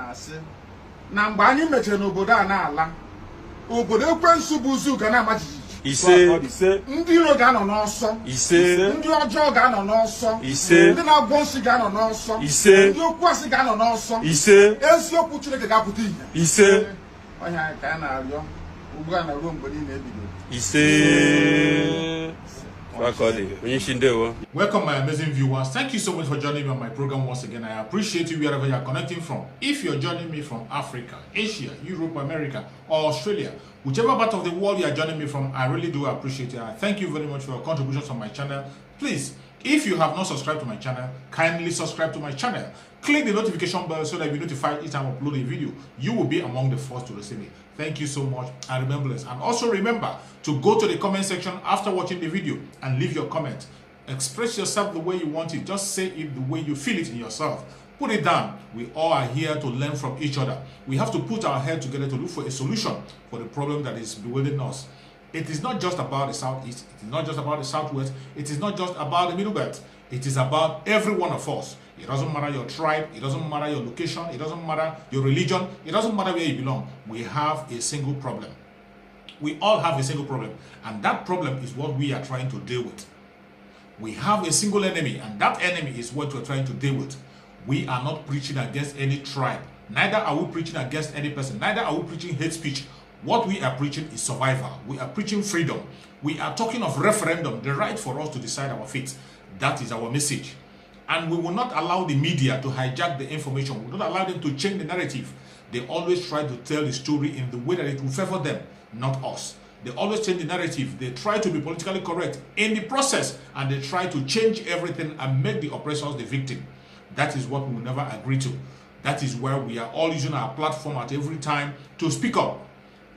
na-asị na mgbe anyị mechara n'obodo a na-ala obodo ekwensu bụ uzu ga na-ama jijiji ndị iro ga-anọ n'ọsọ ndị ọjọọ ga-anọ n'ọsọ ndị na-agwọ nsị ga-anọ n'ọsọ ndị okwu asị ga-anọ n'ọsọ eziokwu Chineke ga-apụta ihe onye anyị ka a na-arịọ ugbu a na ruo mgbe niile ebido Welcome my amazing viewers. Thank you so much for joining me on my program once again. I appreciate you wherever you are connecting from. If you're joining me from Africa, Asia, Europe, America, or Australia, whichever part of the world you are joining me from, I really do appreciate it. I thank you very much for your contributions on my channel. Please, if you have not subscribed to my channel, kindly subscribe to my channel. Click the notification bell so that you'll be notified each time I upload a video. You will be among the first to receive it. Thank you so much, and remember this. And also remember to go to the comment section after watching the video and leave your comment. Express yourself the way you want it. Just say it the way you feel it in yourself. Put it down. We all are here to learn from each other. We have to put our head together to look for a solution for the problem that is bewildering us. It is not just about the Southeast. It is not just about the Southwest. It is not just about the Middle Belt. It is about every one of us. It doesn't matter your tribe. It doesn't matter your location. It doesn't matter your religion. It doesn't matter where you belong. We have a single problem. We all have a single problem. And that problem is what we are trying to deal with. We have a single enemy. And that enemy is what we're trying to deal with. We are not preaching against any tribe. Neither are we preaching against any person. Neither are we preaching hate speech. What we are preaching is survival. We are preaching freedom. We are talking of referendum, the right for us to decide our fate. That is our message. And we will not allow the media to hijack the information. We will not allow them to change the narrative. They always try to tell the story in the way that it will favor them, not us. They always change the narrative. They try to be politically correct in the process, and they try to change everything and make the oppressors the victim. That is what we will never agree to. That is where we are all using our platform at every time to speak up.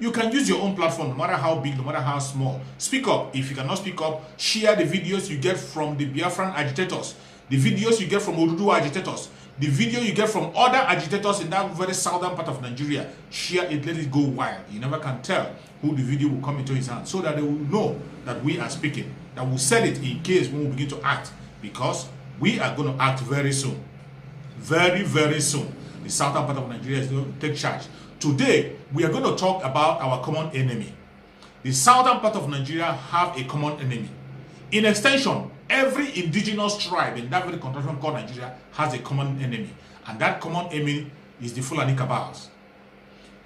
You can use your own platform, no matter how big, no matter how small. Speak up. If you cannot speak up, share the videos you get from the Biafran agitators, the videos you get from Oduduwa agitators, the video you get from other agitators in that very southern part of Nigeria. Share it, let it go wild. You never can tell who the video will come into his hands, so that they will know that we are speaking, that we'll sell it in case when we begin to act, because we are going to act very soon. Very, very soon. The southern part of Nigeria is going to take charge. Today, we are going to talk about our common enemy. The southern part of Nigeria have a common enemy. In extension, every indigenous tribe in that very contraction called Nigeria has a common enemy. And that common enemy is the Fulani cabals.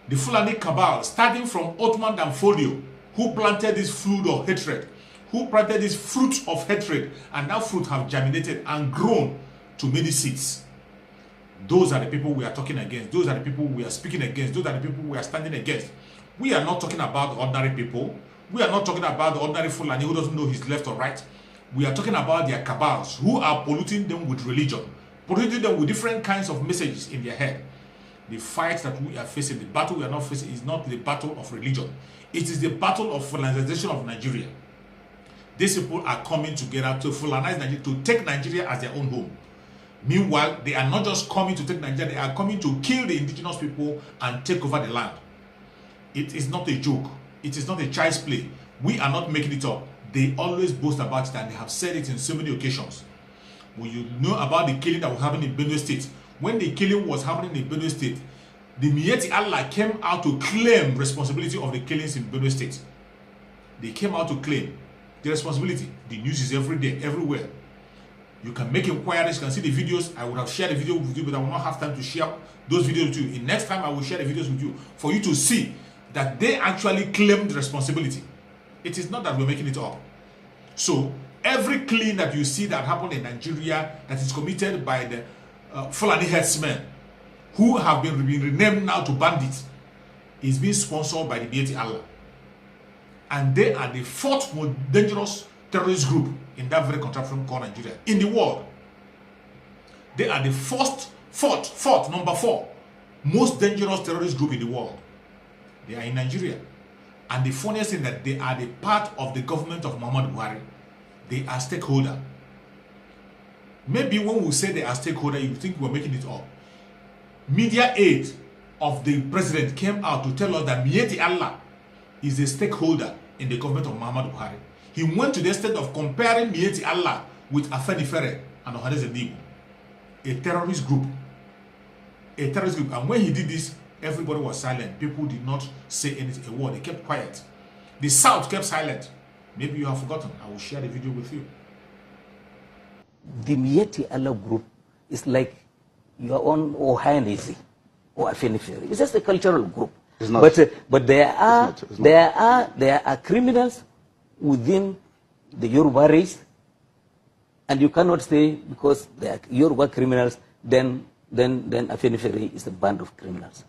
The Fulani cabal, starting from Ottoman Danfodio, who planted this fruit of hatred, who planted this fruit of hatred, and that fruit have germinated and grown to many seeds. Those are the people we are talking against. Those are the people we are speaking against. Those are the people we are standing against. We are not talking about the ordinary people. We are not talking about the ordinary Fulani who doesn't know his left or right. We are talking about their cabals who are polluting them with religion, polluting them with different kinds of messages in their head. The fight that we are facing, the battle we are not facing, is not the battle of religion. It is the battle of Fulanization of Nigeria. These people are coming together to Fulanize Nigeria, to take Nigeria as their own home. Meanwhile, they are not just coming to take Nigeria, they are coming to kill the indigenous people and take over the land. It is not a joke. It is not a child's play. We are not making it up. They always boast about it, and they have said it in so many occasions. When you know about the killing that was happening in Benue State, when the killing was happening in Benue State, the Mieti Allah came out to claim responsibility of the killings in Benue State. They came out to claim the responsibility. The news is every day, everywhere. You can make inquiries, you can see the videos. I would have shared the video with you, but I will not have time to share those videos with you. In next time, I will share the videos with you for you to see that they actually claimed responsibility. It is not that we're making it up. So, every killing that you see that happened in Nigeria that is committed by the Fulani herdsmen, who have been renamed now to bandits, is being sponsored by the deity Allah. And they are the fourth most dangerous terrorist group in that very contraption called Nigeria in the world. They are the number four most dangerous terrorist group in the world. They are in Nigeria. And the funniest thing that they are the part of the government of Muhammadu Buhari. They are stakeholder. Maybe when we say they are stakeholder, you think we're making it up. Media aid of the president came out to tell us that Mieti Allah is a stakeholder in the government of Muhammadu Buhari. He went to the extent of comparing Mieti Allah with Afenifere and Ohanaeze Ndigbo, a terrorist group. a terrorist group. And when he did this, everybody was silent. People did not say anything, a word. They kept quiet. The South kept silent. Maybe you have forgotten. I will share the video with you. The Mieti Allah group is like your own Ohanese or Afenifere. It's just a cultural group. It's not, but there are criminals within the Yoruba race, and you cannot say because they are Yoruba criminals, then Afenifere is a band of criminals.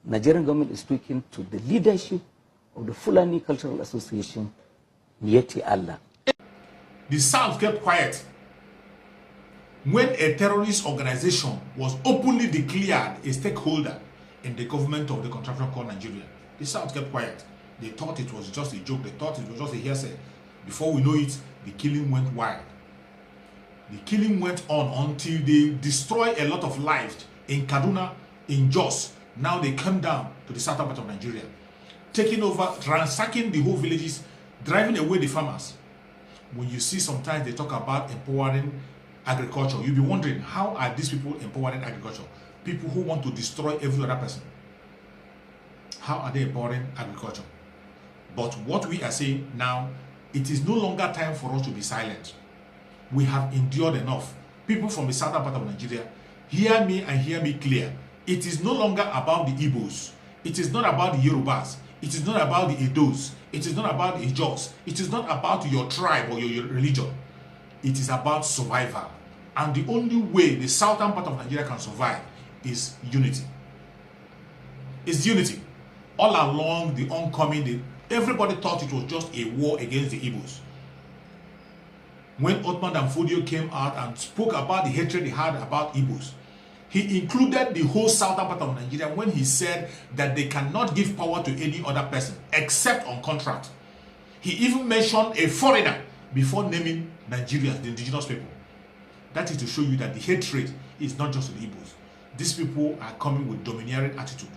Nigerian government is speaking to the leadership of the Fulani Cultural Association, Mieti Allah. The South kept quiet when a terrorist organization was openly declared a stakeholder in the government of the contraction called Nigeria. The South kept quiet. They thought it was just a joke. They thought it was just a hearsay. Before we know it, the killing went wild. The killing went on until they destroyed a lot of lives in Kaduna, in Jos. Now they come down to the southern part of Nigeria, taking over, ransacking the whole villages, driving away the farmers. When you see sometimes they talk about empowering agriculture, you'll be wondering, how are these people empowering agriculture? People who want to destroy every other person. How are they empowering agriculture? But what we are saying now, it is no longer time for us to be silent. We have endured enough. People from the southern part of Nigeria, hear me and hear me clear. It is no longer about the Igbos. It is not about the Yorubas. It is not about the Edos. It is not about the Ijos. It is not about your tribe or your religion. It is about survival. And the only way the southern part of Nigeria can survive is unity. It's unity. All along the oncoming, everybody thought it was just a war against the Igbos. When Othman Danfodio came out and spoke about the hatred he had about Igbos, he included the whole southern part of Nigeria when he said that they cannot give power to any other person except on contract. He even mentioned a foreigner before naming Nigerians, the indigenous people. That is to show you that the hatred is not just to the Igbos. These people are coming with domineering attitude.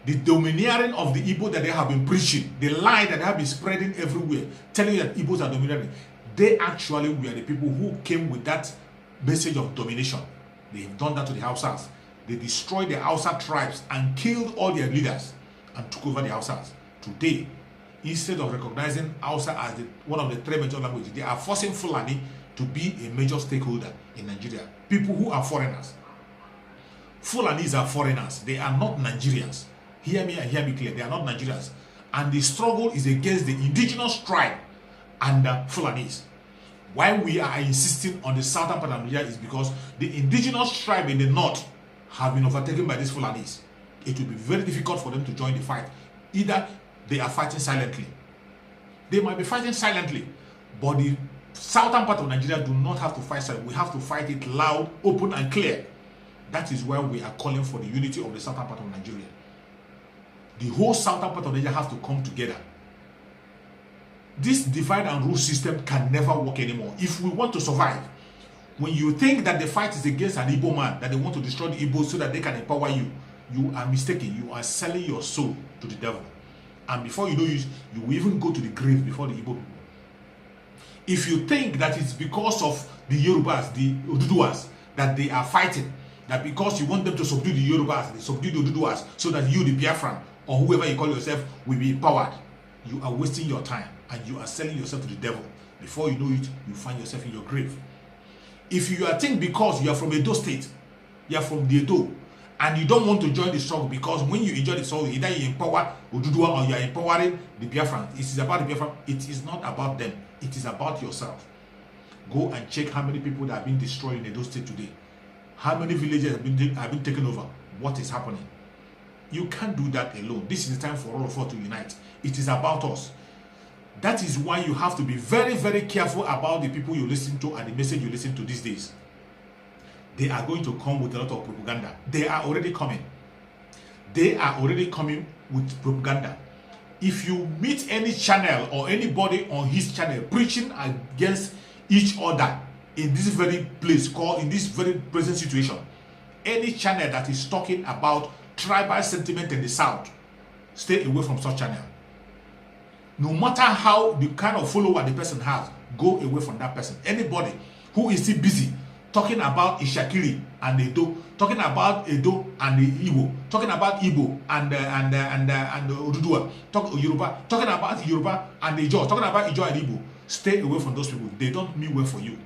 The domineering of the Igbo that they have been preaching, the lie that they have been spreading everywhere, telling you that Igbos are domineering, they actually were the people who came with that message of domination. They have done that to the Hausas. They destroyed the Hausa tribes and killed all their leaders and took over the Hausas. Today, instead of recognizing Hausa as one of the three major languages, they are forcing Fulani to be a major stakeholder in Nigeria. People who are foreigners. Fulanis are foreigners. They are not Nigerians. Hear me and hear me clear. They are not Nigerians. And the struggle is against the indigenous tribe and the Fulanis. Why we are insisting on the southern part of Nigeria is because the indigenous tribe in the north have been overtaken by these Fulanis. It will be very difficult for them to join the fight. Either they are fighting silently. They might be fighting silently, but the southern part of Nigeria do not have to fight silently. We have to fight it loud, open, and clear. That is why we are calling for the unity of the southern part of Nigeria. The whole southern part of Nigeria has to come together. This divide and rule system can never work anymore. If we want to survive, when you think that the fight is against an Igbo man, that they want to destroy the Igbos so that they can empower you, you are mistaken. You are selling your soul to the devil. And before you know it, you will even go to the grave before the Igbo people. If you think that it's because of the Yorubas, the Oduduwas, that they are fighting, that because you want them to subdue the Yorubas, they subdue the Oduduwas, so that you, the Biafran, or whoever you call yourself, will be empowered, you are wasting your time and you are selling yourself to the devil. Before you know it, you find yourself in your grave. If you are think because you are from Edo State, you are from the Edo, and you don't want to join the struggle because when you enjoy the struggle, either you empower Oduduwa or you are empowering the Biafran. It is about the Biafran. It is not about them. It is about yourself. Go and check how many people that have been destroyed in Edo State today. How many villages have been taken over? What is happening? You can't do that alone. This is the time for all of us to unite. It is about us. That is why you have to be very, very careful about the people you listen to and the message you listen to these days. They are going to come with a lot of propaganda. They are already coming. They are already coming with propaganda. If you meet any channel or anybody on his channel preaching against each other in this very place, called in this very present situation, any channel that is talking about tribal sentiment in the South, stay away from such channel. No matter how the kind of follower the person has, go away from that person. Anybody who is still busy talking about Ishakiri and Edo, talking about Edo and the Igbo, talking about Igbo and Oduduwa, Yoruba, talking about Yoruba and Ijo, talking about Ijo and Igbo. Stay away from those people. They don't mean well for you.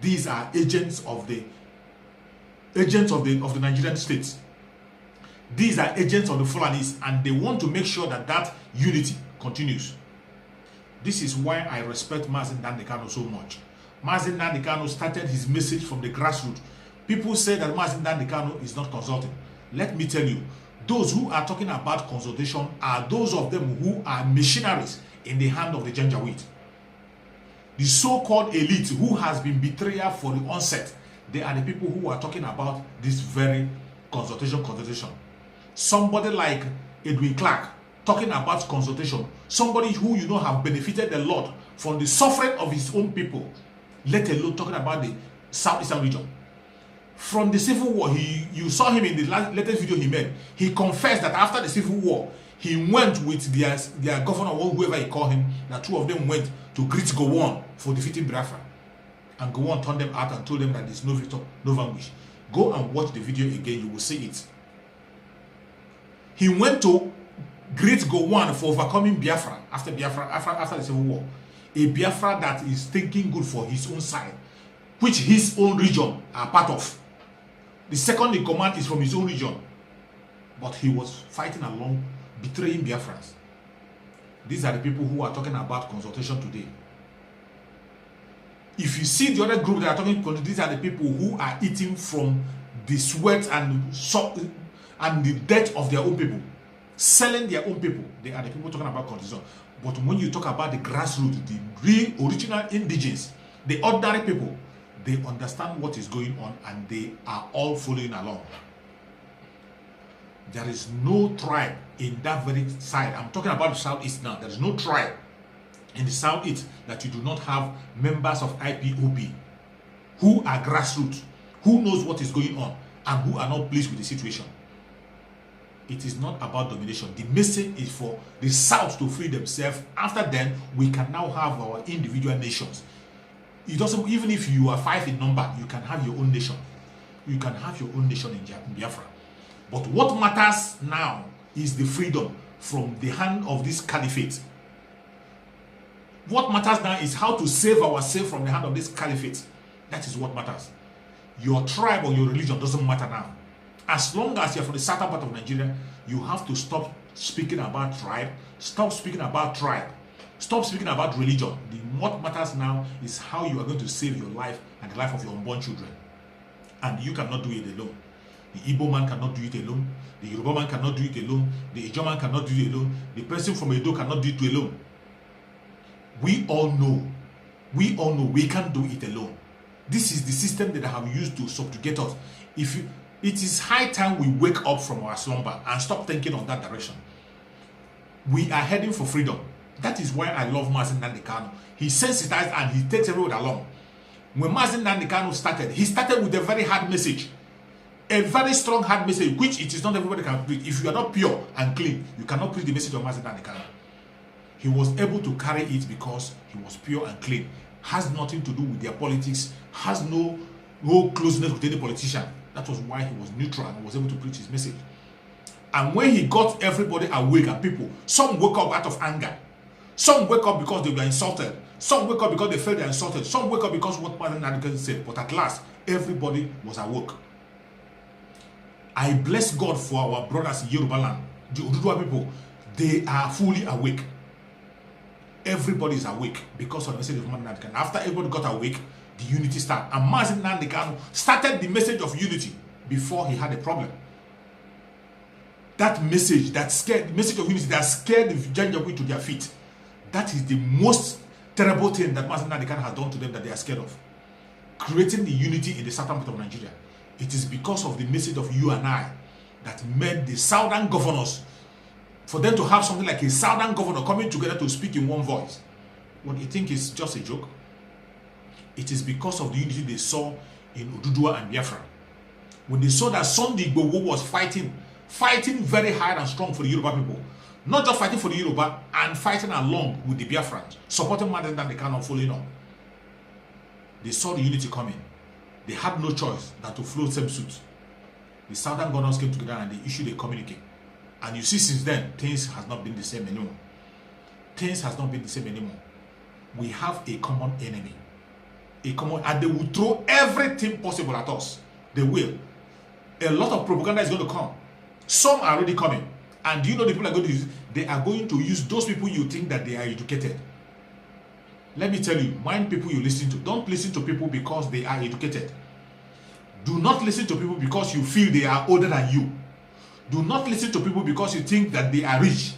These are agents of the Nigerian states. These are agents of the Fulanis, and they want to make sure that that unity continues. This is why I respect Mazi Nnamdi Kanu so much. Mazi Nnamdi Kanu started his message from the grassroots. People say that Mazi Nnamdi Kanu is not consulting. Let me tell you, those who are talking about consultation are those of them who are missionaries in the hand of the Janjaweed. The so-called elite who has been betrayed for the onset, they are the people who are talking about this very consultation. Somebody like Edwin Clark talking about consultation, somebody who you know have benefited a lot from the suffering of his own people, let alone talking about the Southeastern region. From the Civil War, you saw him in the latest video he made. He confessed that after the Civil War, he went with their governor or whoever he called him, that two of them went to greet Gowon for defeating Biafra. And Gowon turned them out and told them that there's no victor, no vanquish. Go and watch the video again, you will see it. He went to greet Gowon for overcoming Biafra after the Civil War. A Biafra that is thinking good for his own side, which his own region are part of. The second in command is from his own region. But he was fighting along, betraying Biafrans. These are the people who are talking about consultation today. If you see the other group that are talking, these are the people who are eating from the sweat and the death of their own people, selling their own people. They are the people talking about consultation. But when you talk about the grassroots, the real original indigenous, the ordinary people, they understand what is going on and they are all following along. There is no tribe in that very side. I'm talking about the Southeast now. There is no tribe in the Southeast that you do not have members of IPOB who are grassroots, who knows what is going on and who are not pleased with the situation. It is not about domination. The message is for the South to free themselves. After then, we can now have our individual nations. It doesn't, even if you are 5 in number, you can have your own nation. You can have your own nation in Biafra. But what matters now is the freedom from the hand of this caliphate. What matters now is how to save ourselves from the hand of this caliphate. That is what matters. Your tribe or your religion doesn't matter now. As long as you're from the southern part of Nigeria, you have to stop speaking about tribe, stop speaking about tribe, stop speaking about religion. What matters now is how you are going to save your life and the life of your unborn children. And you cannot do it alone. The Igbo man cannot do it alone. The Yoruba man cannot do it alone. The Ijo man cannot do it alone. The person from Edo cannot do it alone. We all know we can't do it alone. This is the system that I have used to subjugate us. It is high time we wake up from our slumber and stop thinking on that direction. We are heading for freedom. That is why I love Mazi Nnamdi Kanu. He sensitized and he takes everyone along. When Mazi Nnamdi Kanu started, he started with a very hard message. A very strong hard message, which it is not everybody can preach. If you are not pure and clean, you cannot preach the message of Mazi Nnamdi Kanu. He was able to carry it because he was pure and clean. Has nothing to do with their politics, has no closeness with any politician. That was why he was neutral and was able to preach his message. And when he got everybody awake and people, some woke up out of anger. Some wake up because they were insulted. Some wake up because they felt they were insulted. Some wake up because what Mazi Nnamdi Kanu said. But at last, everybody was awoke. I bless God for our brothers in Yoruba land. The Oduduwa people, they are fully awake. Everybody is awake because of the message of Mazi Nnamdi Kanu. After everybody got awake, the unity started. And Mazi Nnamdi Kanu started the message of unity before he had a problem. That message, the message of unity that scared the Janjaweed to their feet. That is the most terrible thing that Mazi Nnamdi Kanu has done to them that they are scared of. Creating the unity in the southern part of Nigeria. It is because of the message of you and I that made the southern governors, for them to have something like a southern governor coming together to speak in one voice. What you think is just a joke? It is because of the unity they saw in Oduduwa and Biafra. When they saw that Sunday Igboho was fighting very hard and strong for the Yoruba people. Not just fighting for the Yoruba, and fighting along with the Biafrans, supporting Mazi Nnamdi Kanu following on. They saw the unity coming. They had no choice than to follow the same suit. The southern governors came together and they issued a communique. And you see, since then, things has not been the same anymore. Things has not been the same anymore. We have a common enemy. And they will throw everything possible at us. They will. A lot of propaganda is going to come. Some are already coming. And do you know the people are going to use? They are going to use those people you think that they are educated. Let me tell you, mind people you listen to. Don't listen to people because they are educated. Do not listen to people because you feel they are older than you. Do not listen to people because you think that they are rich.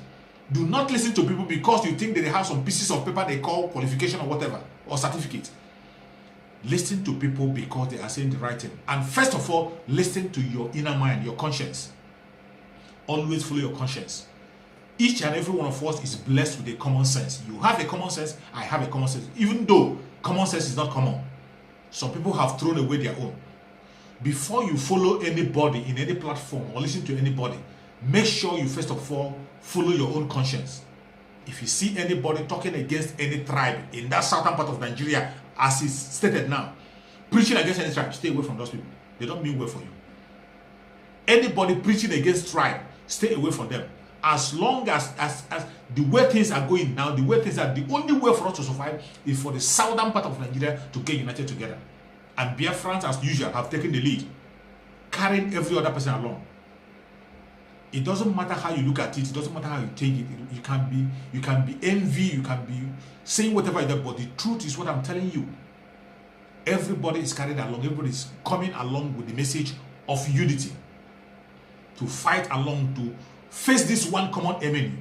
Do not listen to people because you think that they have some pieces of paper they call qualification or whatever, or certificate. Listen to people because they are saying the right thing. And first of all, listen to your inner mind, your conscience. Always follow your conscience. Each and every one of us is blessed with a common sense. You have a common sense, I have a common sense. Even though common sense is not common. Some people have thrown away their own. Before you follow anybody in any platform or listen to anybody, make sure you first of all follow your own conscience. If you see anybody talking against any tribe in that southern part of Nigeria, as is stated now, preaching against any tribe, stay away from those people. They don't mean well for you. Anybody preaching against tribe, stay away from them. As long as the way things are going now, the way things are, the only way for us to survive is for the southern part of Nigeria to get united together. And Biafrans, as usual, have taken the lead, carrying every other person along. It doesn't matter how you look at it. It doesn't matter how you take it. You can be envy. You can be saying whatever you do. But the truth is what I'm telling you. Everybody is carried along. Everybody is coming along with the message of unity, to fight along, to face this one common enemy,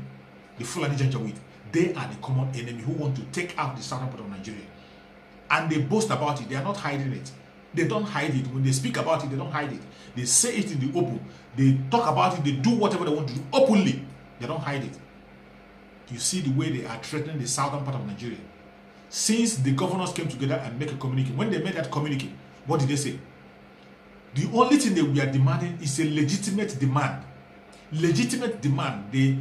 the Fulani Janjaweed. They are the common enemy who want to take out the southern part of Nigeria. And they boast about it. They are not hiding it. They don't hide it. When they speak about it, they don't hide it. They say it in the open. They talk about it. They do whatever they want to do openly. They don't hide it. You see the way they are threatening the southern part of Nigeria. Since the governors came together and make a communique, when they made that communique, what did they say? The only thing that we are demanding is a legitimate demand. Legitimate demand. They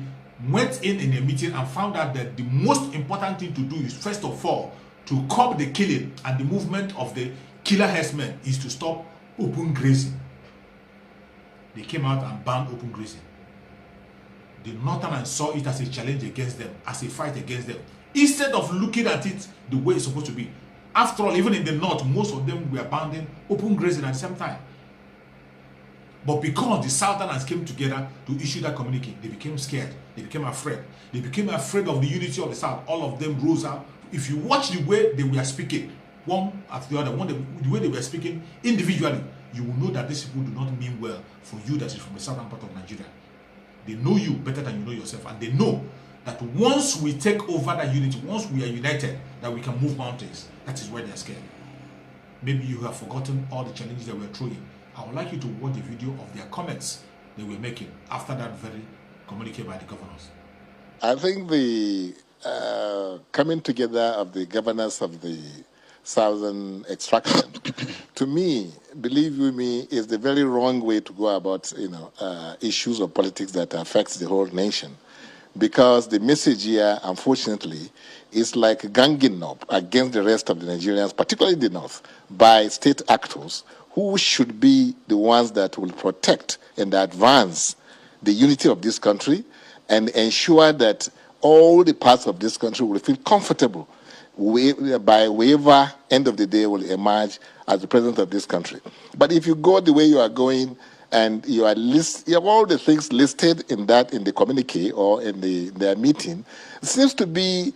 went in a meeting and found out that the most important thing to do is, first of all, to curb the killing and the movement of the killer herdsmen is to stop open grazing. They came out and banned open grazing. The Northerners saw it as a challenge against them, as a fight against them, instead of looking at it the way it's supposed to be. After all, even in the North, most of them were banning open grazing at the same time. But because the Southerners came together to issue that communique, they became scared. They became afraid. They became afraid of the unity of the South. All of them rose up. If you watch the way they were speaking, one after the other, the way they were speaking individually, you will know that these people do not mean well for you that is from the southern part of Nigeria. They know you better than you know yourself. And they know that once we take over that unity, once we are united, that we can move mountains. That is where they are scared. Maybe you have forgotten all the challenges they were throwing. I would like you to watch the video of their comments they were making after that very communique by the governors. I think the coming together of the governors of the southern extraction, to me, believe you me, is the very wrong way to go about issues of politics that affects the whole nation. Because the message here, unfortunately, is like ganging up against the rest of the Nigerians, particularly the North, by state actors who should be the ones that will protect and advance the unity of this country and ensure that all the parts of this country will feel comfortable by whoever end of the day will emerge as the president of this country. But if you go the way you are going and you have all the things listed in the communique or in their meeting, it seems to be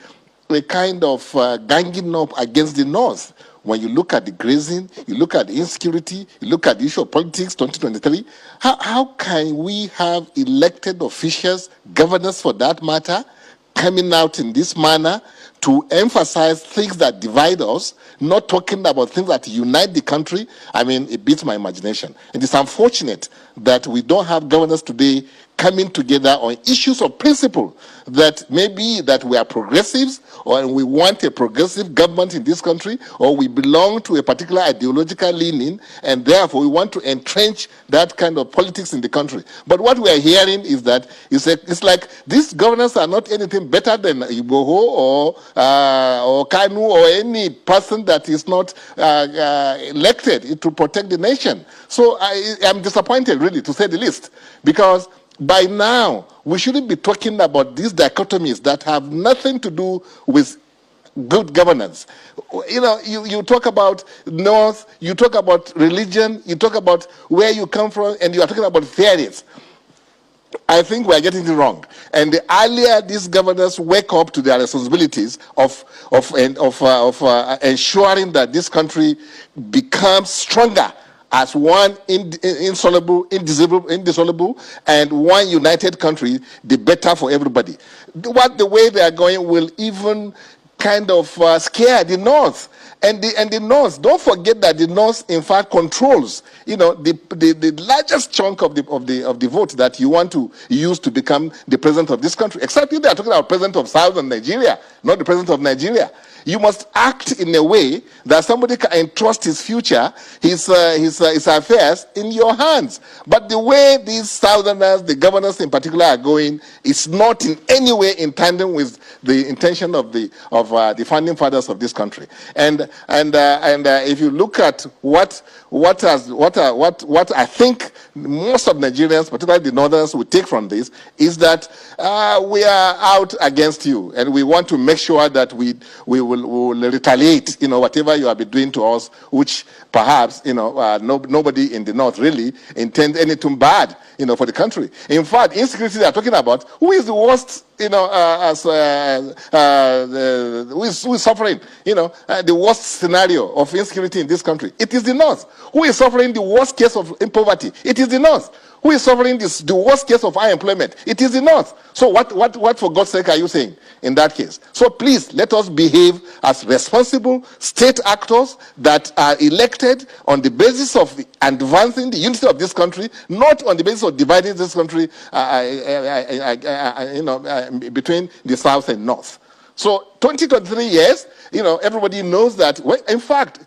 a kind of ganging up against the North. When you look at the grazing, you look at the insecurity, you look at the issue of politics 2023, how can we have elected officials, governors for that matter, coming out in this manner to emphasize things that divide us, not talking about things that unite the country? I mean, it beats my imagination. And it's unfortunate that we don't have governors today coming together on issues of principle, that maybe that we are progressives or we want a progressive government in this country, or we belong to a particular ideological leaning and therefore we want to entrench that kind of politics in the country. But what we are hearing is that it's like these governors are not anything better than Igboho or or Kanu or any person that is not elected to protect the nation. So I'm disappointed, really, to say the least, because by now we shouldn't be talking about these dichotomies that have nothing to do with good governance. You know, you talk about North, you talk about religion, you talk about where you come from, and you are talking about fairness. I think we are getting it wrong. And the earlier these governors wake up to their responsibilities of ensuring that this country becomes stronger as one indissoluble, and one united country, the better for everybody. The way they are going will even kind of scare the North. And the North, don't forget that the North, in fact, controls, the largest chunk of the vote that you want to use to become the president of this country. Except if they are talking about president of Southern Nigeria, not the president of Nigeria. You must act in a way that somebody can entrust his future, his affairs in your hands. But the way these Southerners, the governors in particular, are going is not in any way in tandem with the intention of the founding fathers of this country. And if you look at what I think most of Nigerians, particularly the Northerners, will take from this is that we are out against you, and we want to make sure that we will retaliate, whatever you have been doing to us, which perhaps, nobody in the North really intends anything bad, for the country. In fact, insecurity they are talking about, who is the worst, who is suffering, the worst scenario of insecurity in this country? It is the North. Who is suffering the worst case of poverty? It is the North. Who is suffering the worst case of unemployment? It is the North. So what for God's sake are you saying in that case? So please, let us behave as responsible state actors that are elected on the basis of advancing the unity of this country, not on the basis of dividing this country between the South and North. So 23 years, everybody knows that. In fact,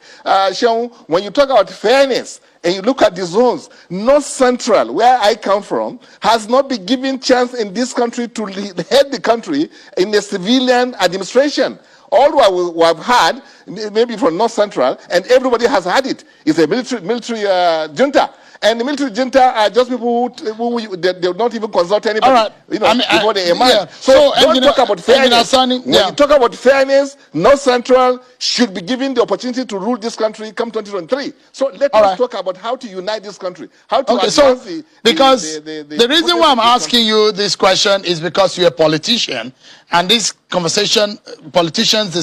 Sean, when you talk about fairness, and you look at the zones, North Central, where I come from, has not been given chance in this country to head the country in a civilian administration. All we have had, maybe from North Central, and everybody has had it, is a military junta. And the military junta are just people who they will not even consult anybody, before they emerge. Yeah. So don't talk about fairness. When you talk about fairness, North Central should be given the opportunity to rule this country come 2023. So let us talk about how to unite this country. How to advance the reason why I'm asking you this question is because you're a politician, and this conversation, politicians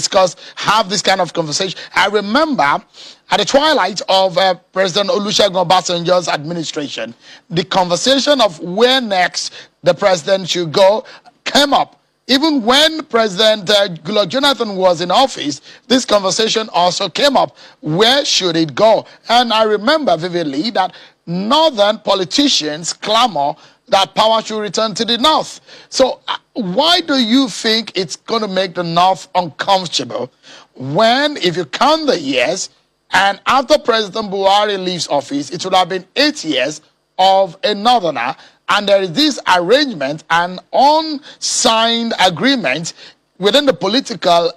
have this kind of conversation. I remember at the twilight of President Olusegun Obasanjo's administration, the conversation of where next the president should go came up. Even when President Goodluck Jonathan was in office, this conversation also came up. Where should it go? And I remember vividly that northern politicians clamor that power should return to the North. So why do you think it's going to make the North uncomfortable when, if you count the years, and after President Buhari leaves office, it would have been 8 years of a northerner, and there is this arrangement, an unsigned agreement within the political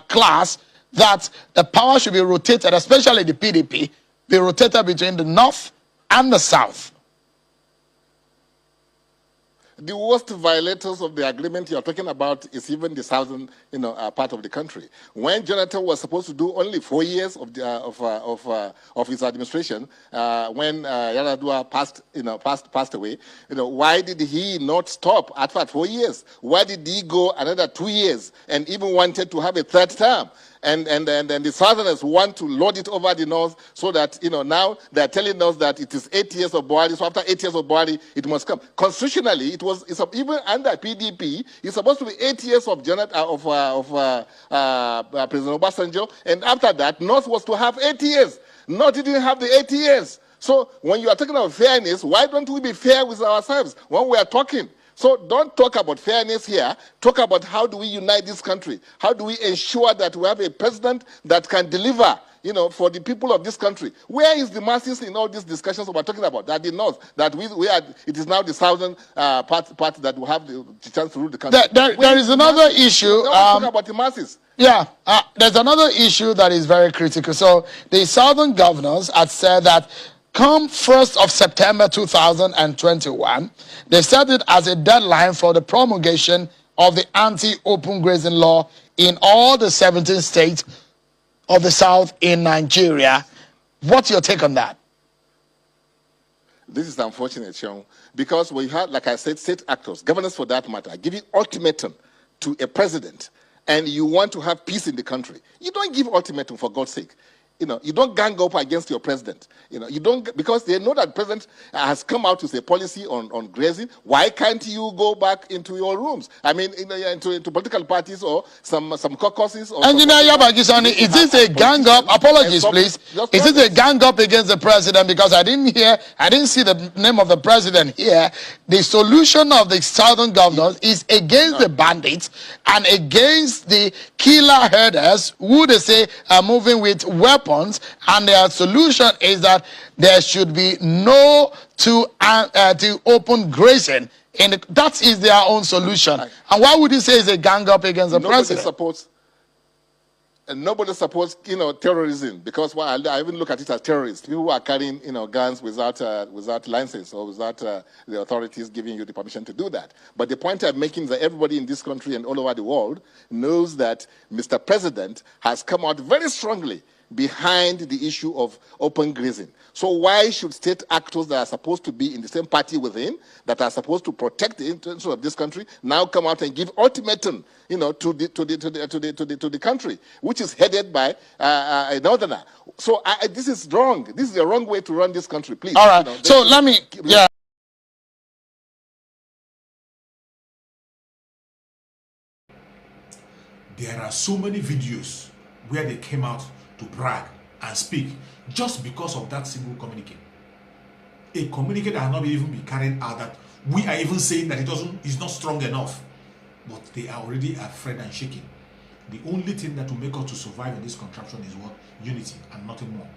class that the power should be rotated, especially the PDP, be rotated between the North and the South. The worst violators of the agreement you're talking about is even the southern, part of the country. When Jonathan was supposed to do only 4 years of his administration, when Yar'Adua passed away, why did he not stop at 4 years? Why did he go another 2 years and even wanted to have a third term? And the Southerners want to load it over the North so that, now they're telling us that it is 8 years of Buhari. So after 8 years of Buhari, it must come. Constitutionally, it's even under PDP, it's supposed to be 8 years of President Obasanjo. And after that, North was to have 8 years. North didn't have the 8 years. So when you are talking about fairness, why don't we be fair with ourselves when we are talking? So don't talk about fairness here. Talk about how do we unite this country? How do we ensure that we have a president that can deliver, for the people of this country. Where is the masses in all these discussions we're talking about? That the North, that it is now the southern part that will have the chance to rule the country. There is another issue. Talk about the masses. Yeah, there's another issue that is very critical. So the southern governors had said that come 1st of September 2021, they set it as a deadline for the promulgation of the anti-open grazing law in all the 17 states of the South in Nigeria. What's your take on that? This is unfortunate, Sean, because we had, like I said, state actors, governors for that matter, giving ultimatum to a president, and you want to have peace in the country. You don't give ultimatum, for God's sake. You don't gang up against your president. You don't, because they know that the president has come out with a policy on grazing. Why can't you go back into your rooms? I mean, into political parties or some caucuses. Engineer Yabagisani, is this a gang up? Apologies, please. Is this a gang up against the president? Because I didn't see the name of the president here. The solution of the southern governors is against the bandits and against the killer herders who they say are moving with weapons. And their solution is that there should be no to open grazing, and that is their own solution. And why would you say it's a gang up against the president? Nobody supports terrorism, because I even look at it as terrorists. People who are carrying guns without license or without the authorities giving you the permission to do that. But the point I'm making is that everybody in this country and all over the world knows that Mr. President has come out very strongly behind the issue of open grazing. So why should state actors that are supposed to be in the same party with him, that are supposed to protect the interests of this country, now come out and give ultimatum, to the country, which is headed by a northerner? So this is wrong. This is the wrong way to run this country. Please. All right. So let me. Yeah. There are so many videos where they came out to brag and speak just because of that single communique. A communique that has not even been carried out, that we are even saying that it's not strong enough, but they are already afraid and shaking. The only thing that will make us to survive in this contraption is what? Unity and nothing more.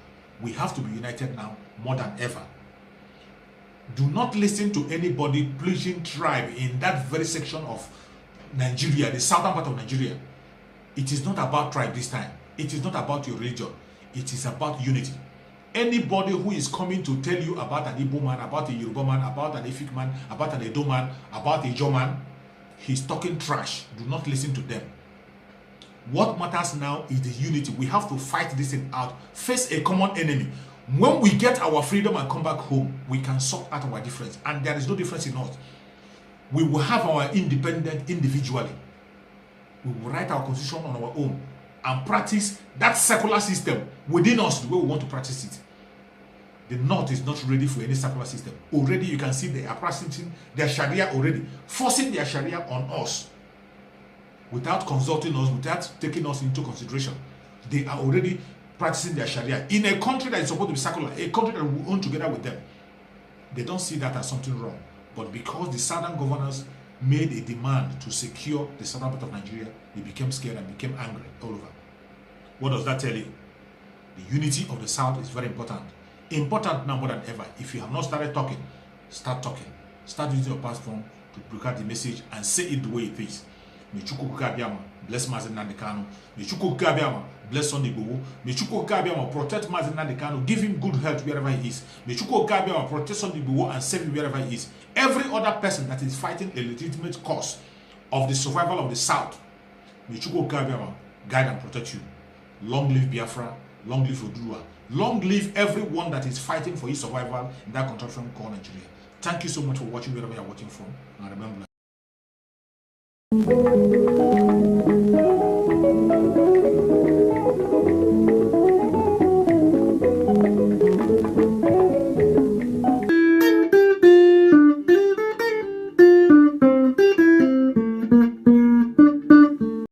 We have to be united now more than ever. Do not listen to anybody preaching tribe in that very section of Nigeria, the southern part of Nigeria. It is not about tribe this time. It is not about your religion. It is about unity. Anybody who is coming to tell you about an Igbo man, about a Yoruba man, about an Efik man, about an Edo man, about a Ijaw man, he's talking trash. Do not listen to them. What matters now is the unity. We have to fight this thing out. Face a common enemy. When we get our freedom and come back home, we can sort out our difference. And there is no difference in us. We will have our independence individually. We will write our constitution on our own and practice that secular system within us the way we want to practice it. The North is not ready for any secular system. Already you can see they are practicing their Sharia already, forcing their Sharia on us without consulting us, without taking us into consideration. They are already practicing their Sharia in a country that is supposed to be secular, a country that we own together with them. They don't see that as something wrong. But because the southern governors made a demand to secure the southern part of Nigeria, they became scared and became angry all over. What does that tell you? The unity of the South is very important. Important now more than ever. If you have not started talking, start talking. Start using your platform to broadcast the message and say it the way it is. May Chukwu Kabiama bless Mazen Nandekano. May Chukwu Kabiama bless Sunday Igboho. May Chukwu Kabiama protect Mazen Nandekano, give him good health wherever he is. May Chukwu Kabiama protect Sunday Igboho and save him wherever he is. Every other person that is fighting a legitimate cause of the survival of the South, may Chukwu Kabiama guide and protect you. Long live Biafra, long live Oduduwa, long live everyone that is fighting for his survival in that contraption called Nigeria. Thank you so much for watching wherever you are watching from. And remember,